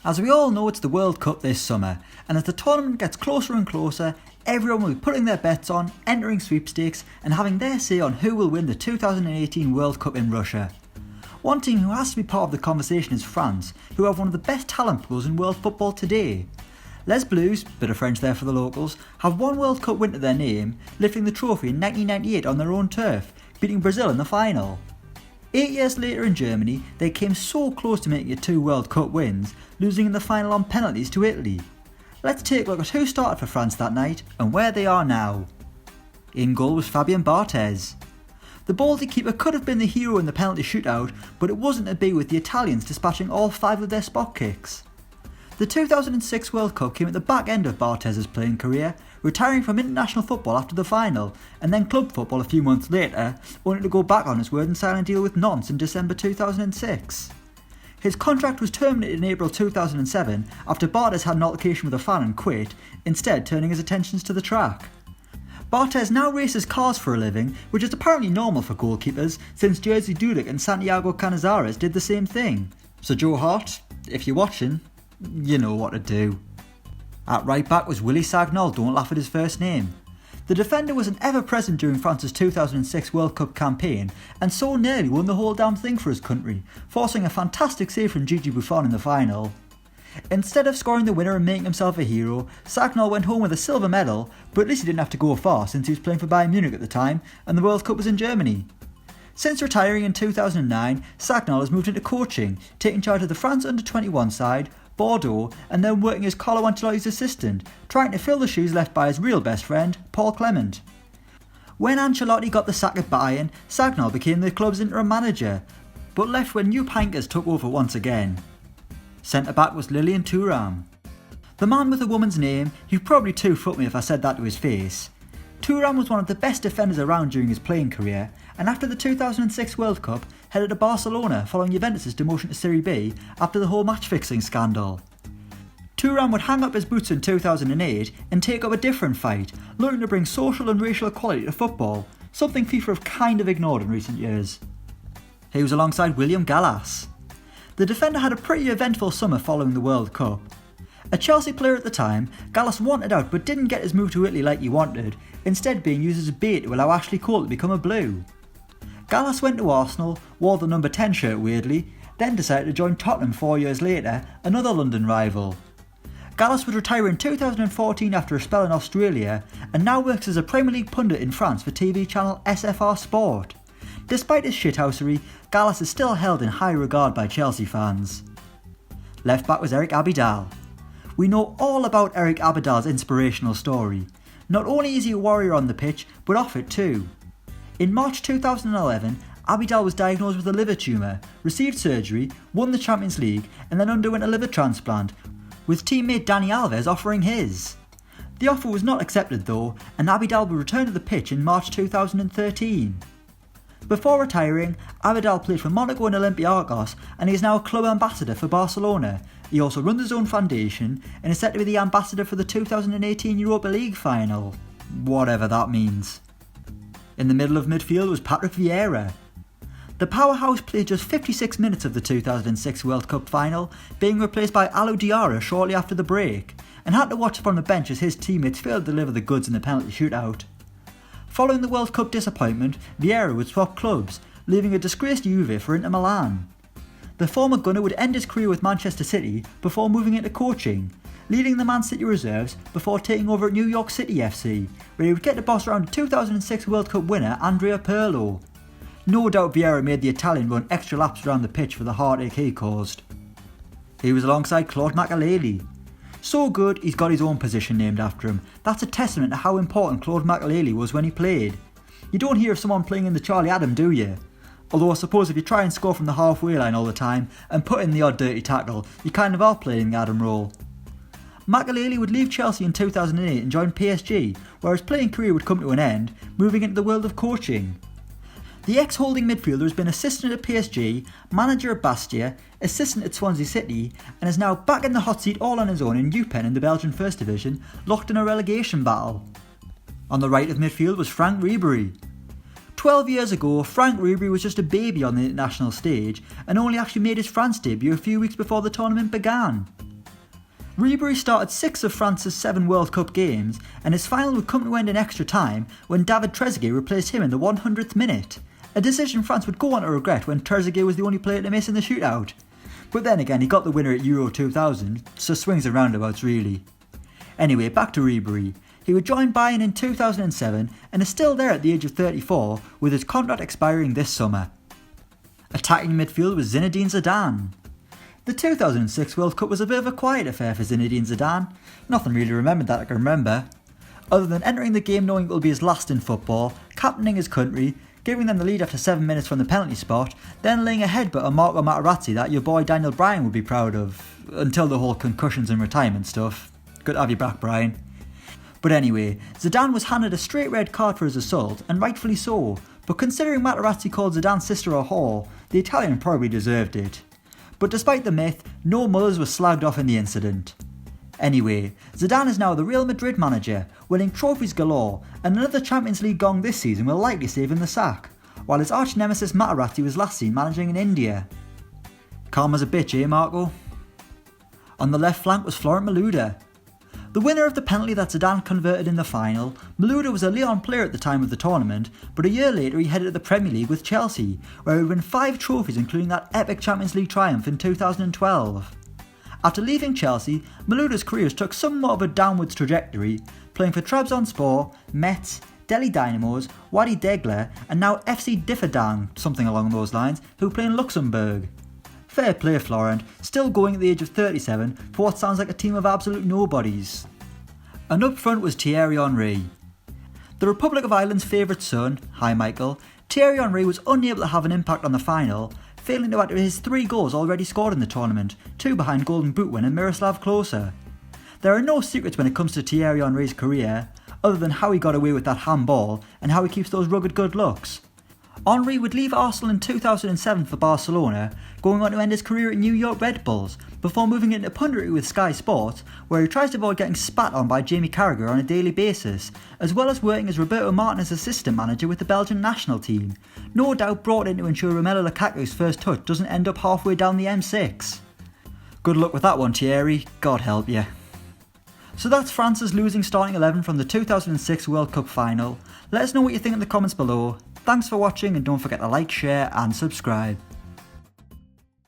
As we all know, it's the World Cup this summer, and as the tournament gets closer and closer, everyone will be putting their bets on, entering sweepstakes and having their say on who will win the 2018 World Cup in Russia. One team who has to be part of the conversation is France, who have one of the best talent pools in world football today. Les Bleus, bit of French there for the locals, have one World Cup win to their name, lifting the trophy in 1998 on their own turf, beating Brazil in the final. 8 years later in Germany, they came so close to making it 2 World Cup wins, losing in the final on penalties to Italy. Let's take a look at who started for France that night and where they are now. In goal was FABIEN BARTHEZ. The Baltic keeper could have been the hero in the penalty shootout, but it wasn't to be, with the Italians dispatching all 5 of their spot kicks. The 2006 World Cup came at the back end of Barthez's playing career, retiring from international football after the final, and then club football a few months later, only to go back on his word and sign a deal with Nantes in December 2006. His contract was terminated in April 2007 after Barthez had an altercation with a fan and quit, instead turning his attentions to the track. Barthez now races cars for a living, which is apparently normal for goalkeepers, since Jerzy Dudek and Santiago Canizares did the same thing. So Joe Hart, if you're watching, you know what to do. At right back was Willy Sagnol, don't laugh at his first name. The defender was an ever-present during France's 2006 World Cup campaign and so nearly won the whole damn thing for his country, forcing a fantastic save from Gigi Buffon in the final. Instead of scoring the winner and making himself a hero, Sagnol went home with a silver medal, but at least he didn't have to go far since he was playing for Bayern Munich at the time and the World Cup was in Germany. Since retiring in 2009, Sagnol has moved into coaching, taking charge of the France under-21 side, Bordeaux, and then working as Carlo Ancelotti's assistant, trying to fill the shoes left by his real best friend, Paul Clement. When Ancelotti got the sack at Bayern, Sagnol became the club's interim manager, but left when Jupp Heynckes took over once again. Centre-back was Lilian Thuram. The man with a woman's name, he'd probably two-foot me if I said that to his face. Thuram was one of the best defenders around during his playing career, and after the 2006 World Cup, headed to Barcelona following Juventus' demotion to Serie B after the whole match-fixing scandal. Thuram would hang up his boots in 2008 and take up a different fight, looking to bring social and racial equality to football, something FIFA have kind of ignored in recent years. He was alongside William Gallas. The defender had a pretty eventful summer following the World Cup. A Chelsea player at the time, Gallas wanted out but didn't get his move to Italy like he wanted, instead being used as a bait to allow Ashley Cole to become a Blue. Gallas went to Arsenal, wore the number 10 shirt weirdly, then decided to join Tottenham 4 years later, another London rival. Gallas would retire in 2014 after a spell in Australia, and now works as a Premier League pundit in France for TV channel SFR Sport. Despite his shithousery, Gallas is still held in high regard by Chelsea fans. Left back was Eric Abidal. We know all about Eric Abidal's inspirational story. Not only is he a warrior on the pitch, but off it too. In March 2011, Abidal was diagnosed with a liver tumour, received surgery, won the Champions League and then underwent a liver transplant, with teammate Dani Alves offering his. The offer was not accepted though, and Abidal would return to the pitch in March 2013. Before retiring, Abidal played for Monaco and Olympiacos and he is now a club ambassador for Barcelona. He also runs his own foundation and is set to be the ambassador for the 2018 Europa League final. Whatever that means. In the middle of midfield was Patrick Vieira. The powerhouse played just 56 minutes of the 2006 World Cup final, being replaced by Alou Diarra shortly after the break, and had to watch from the bench as his teammates failed to deliver the goods in the penalty shootout. Following the World Cup disappointment, Vieira would swap clubs, leaving a disgraced Juve for Inter Milan. The former gunner would end his career with Manchester City before moving into coaching, leading the Man City reserves before taking over at New York City FC, where he would get to boss around the 2006 World Cup winner Andrea Pirlo. No doubt Vieira made the Italian run extra laps around the pitch for the heartache he caused. He was alongside Claude Makélélé. So good he's got his own position named after him. That's a testament to how important Claude Makélélé was when he played. You don't hear of someone playing in the Charlie Adam, do you? Although I suppose if you try and score from the halfway line all the time and put in the odd dirty tackle, you kind of are playing the Adam role. Makélélé would leave Chelsea in 2008 and join PSG, where his playing career would come to an end, moving into the world of coaching. The ex-holding midfielder has been assistant at PSG, manager at Bastia, assistant at Swansea City, and is now back in the hot seat all on his own in Eupen in the Belgian First Division, locked in a relegation battle. On the right of midfield was Franck Ribéry. 12 years ago, Franck Ribéry was just a baby on the international stage and only actually made his France debut a few weeks before the tournament began. Ribéry started 6 of France's 7 World Cup games, and his final would come to end in extra time when David Trezeguet replaced him in the 100th minute. A decision France would go on to regret when Trezeguet was the only player to miss in the shootout. But then again, he got the winner at Euro 2000, so swings and roundabouts really. Anyway, back to Ribéry. He would join Bayern in 2007 and is still there at the age of 34, with his contract expiring this summer. Attacking midfield was Zinedine Zidane. The 2006 World Cup was a bit of a quiet affair for Zinedine Zidane. Nothing really remembered that I can remember, other than entering the game knowing it will be his last in football, captaining his country, giving them the lead after 7 minutes from the penalty spot, then laying a headbutt on Marco Materazzi that your boy Daniel Bryan would be proud of, until the whole concussions and retirement stuff. Good to have you back, Bryan. But anyway, Zidane was handed a straight red card for his assault, and rightfully so, but considering Materazzi called Zidane's sister a whore, the Italian probably deserved it. But despite the myth, no mothers were slagged off in the incident. Anyway, Zidane is now the Real Madrid manager, winning trophies galore, and another Champions League gong this season will likely save him the sack, while his arch nemesis Materazzi was last seen managing in India. Calm as a bitch, eh Marco? On the left flank was Florent Malouda. The winner of the penalty that Zidane converted in the final, Malouda was a Lyon player at the time of the tournament, but a year later he headed to the Premier League with Chelsea, where he would win 5 trophies including that epic Champions League triumph in 2012. After leaving Chelsea, Malouda's career took somewhat of a downwards trajectory, playing for Trabzonspor, Metz, Delhi Dynamos, Wadi Degla and now FC Differdang, something along those lines, who play in Luxembourg. Fair play Florent, still going at the age of 37 for what sounds like a team of absolute nobodies. And up front was Thierry Henry. The Republic of Ireland's favourite son, hi Michael, Thierry Henry was unable to have an impact on the final, failing to add to his 3 goals already scored in the tournament, 2 behind Golden Boot winner Miroslav Klose. There are no secrets when it comes to Thierry Henry's career, other than how he got away with that handball and how he keeps those rugged good looks. Henry would leave Arsenal in 2007 for Barcelona, going on to end his career at New York Red Bulls, before moving into punditry with Sky Sports, where he tries to avoid getting spat on by Jamie Carragher on a daily basis, as well as working as Roberto Martinez's assistant manager with the Belgian national team, no doubt brought in to ensure Romelu Lukaku's first touch doesn't end up halfway down the M6. Good luck with that one, Thierry, God help you. So that's France's losing starting 11 from the 2006 World Cup final. Let us know what you think in the comments below. Thanks for watching and don't forget to like, share and subscribe.